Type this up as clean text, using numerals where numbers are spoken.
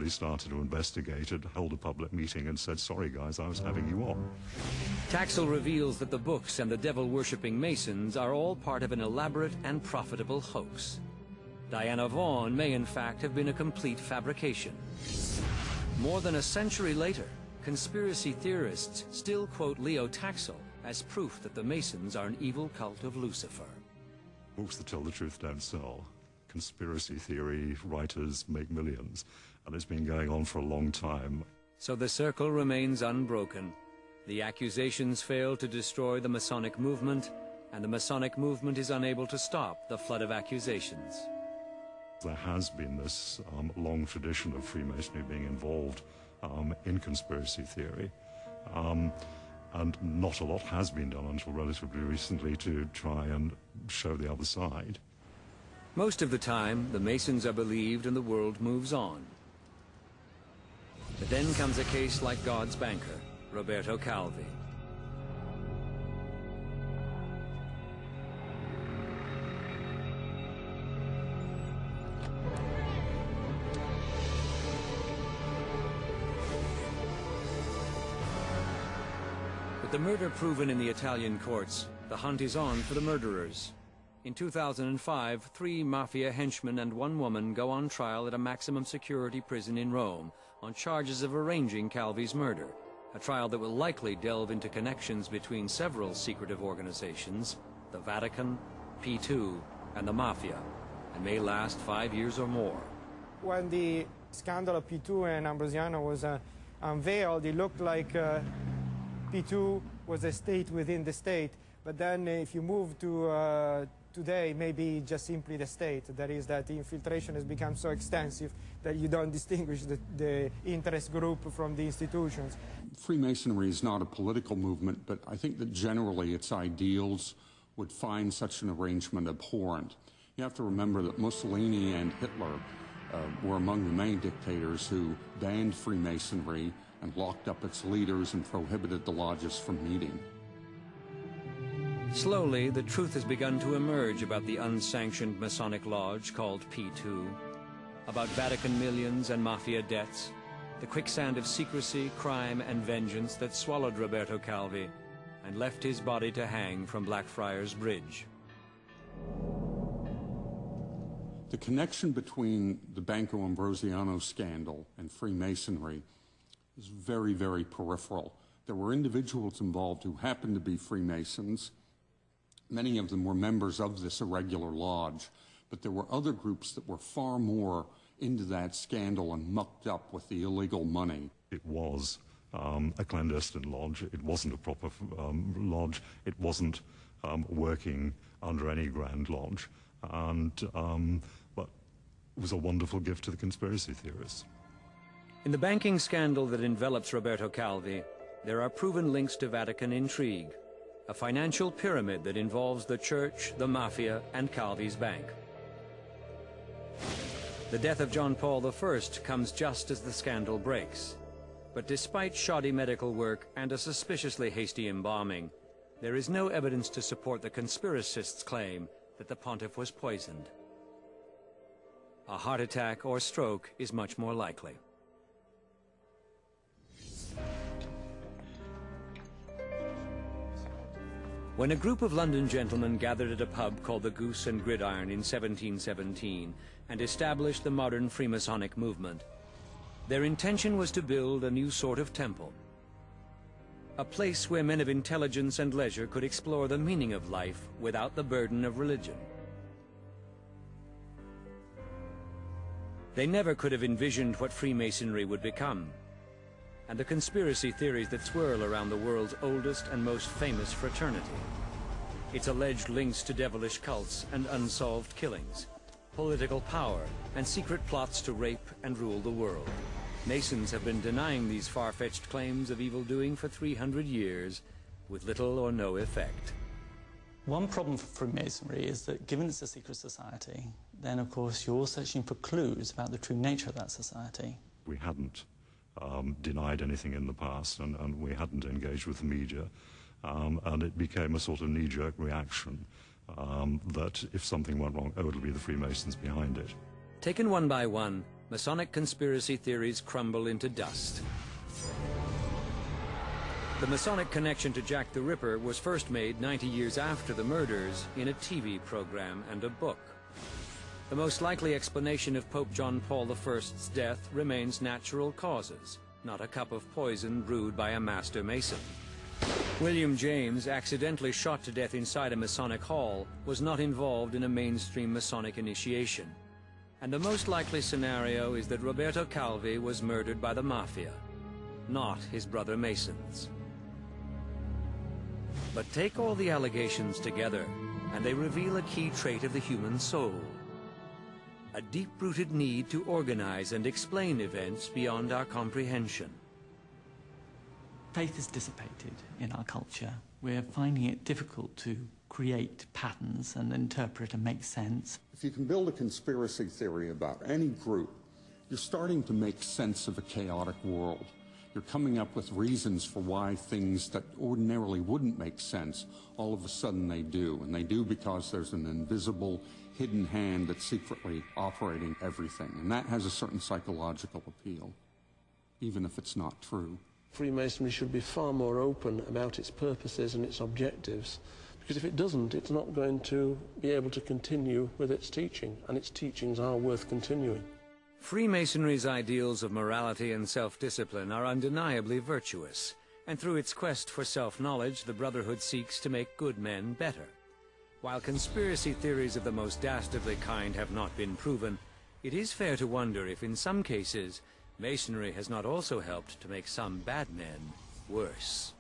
everybody started to investigate it, held a public meeting and said, sorry guys, I was having you on. Taxel reveals that the books and the devil-worshipping Masons are all part of an elaborate and profitable hoax. Diana Vaughan may in fact have been a complete fabrication. More than a century later, conspiracy theorists still quote Leo Taxel as proof that the Masons are an evil cult of Lucifer. Books that tell the truth don't sell. Conspiracy theory writers make millions, and it's been going on for a long time. So the circle remains unbroken. The accusations fail to destroy the Masonic movement, and the Masonic movement is unable to stop the flood of accusations. There has been this long tradition of Freemasonry being involved in conspiracy theory, and not a lot has been done until relatively recently to try and show the other side. Most of the time, the Masons are believed and the world moves on. But then comes a case like God's banker, Roberto Calvi. With the murder proven in the Italian courts, the hunt is on for the murderers. In 2005, 3 mafia henchmen and 1 woman go on trial at a maximum security prison in Rome on charges of arranging Calvi's murder, a trial that will likely delve into connections between several secretive organizations, the Vatican, P2, and the Mafia, and may last 5 years or more. When the scandal of P2 and Ambrosiano was unveiled, it looked like P2 was a state within the state, but then if you move to today, maybe just simply the state. That is that the infiltration has become so extensive that you don't distinguish the interest group from the institutions. Freemasonry is not a political movement, but I think that generally its ideals would find such an arrangement abhorrent. You have to remember that Mussolini and Hitler were among the main dictators who banned Freemasonry and locked up its leaders and prohibited the lodges from meeting. Slowly, the truth has begun to emerge about the unsanctioned Masonic lodge called P2, about Vatican millions and Mafia debts, the quicksand of secrecy, crime, and vengeance that swallowed Roberto Calvi and left his body to hang from Blackfriars Bridge. The connection between the Banco Ambrosiano scandal and Freemasonry is very, very peripheral. There were individuals involved who happened to be Freemasons. Many of them were members of this irregular lodge, but there were other groups that were far more into that scandal and mucked up with the illegal money. It was a clandestine lodge. It wasn't a proper lodge. It wasn't working under any grand lodge. And but it was a wonderful gift to the conspiracy theorists. In the banking scandal that envelops Roberto Calvi, there are proven links to Vatican intrigue, a financial pyramid that involves the Church, the Mafia, and Calvi's bank. The death of John Paul I comes just as the scandal breaks. But despite shoddy medical work and a suspiciously hasty embalming, there is no evidence to support the conspiracists' claim that the pontiff was poisoned. A heart attack or stroke is much more likely. When a group of London gentlemen gathered at a pub called the Goose and Gridiron in 1717 and established the modern Freemasonic movement, their intention was to build a new sort of temple, a place where men of intelligence and leisure could explore the meaning of life without the burden of religion. They never could have envisioned what Freemasonry would become, and the conspiracy theories that swirl around the world's oldest and most famous fraternity. Its alleged links to devilish cults and unsolved killings, political power, and secret plots to rape and rule the world. Masons have been denying these far-fetched claims of evildoing for 300 years, with little or no effect. One problem for Freemasonry is that given it's a secret society, then of course you're searching for clues about the true nature of that society. We hadn't denied anything in the past, and we hadn't engaged with the media, and it became a sort of knee-jerk reaction that if something went wrong, oh, it'll be the Freemasons behind it. Taken one by one, Masonic conspiracy theories crumble into dust. The Masonic connection to Jack the Ripper was first made 90 years after the murders in a TV program and a book. The most likely explanation of Pope John Paul I's death remains natural causes, not a cup of poison brewed by a master mason. William James, accidentally shot to death inside a Masonic hall, was not involved in a mainstream Masonic initiation. And the most likely scenario is that Roberto Calvi was murdered by the Mafia, not his brother Masons. But take all the allegations together, and they reveal a key trait of the human soul: a deep-rooted need to organize and explain events beyond our comprehension. Faith is dissipated in our culture. We're finding it difficult to create patterns and interpret and make sense. If you can build a conspiracy theory about any group, you're starting to make sense of a chaotic world. You're coming up with reasons for why things that ordinarily wouldn't make sense, all of a sudden they do. And they do because there's an invisible, hidden hand that's secretly operating everything. And that has a certain psychological appeal, even if it's not true. Freemasonry should be far more open about its purposes and its objectives, because if it doesn't, it's not going to be able to continue with its teaching, and its teachings are worth continuing. Freemasonry's ideals of morality and self-discipline are undeniably virtuous, and through its quest for self-knowledge, the Brotherhood seeks to make good men better. While conspiracy theories of the most dastardly kind have not been proven, it is fair to wonder if in some cases Masonry has not also helped to make some bad men worse.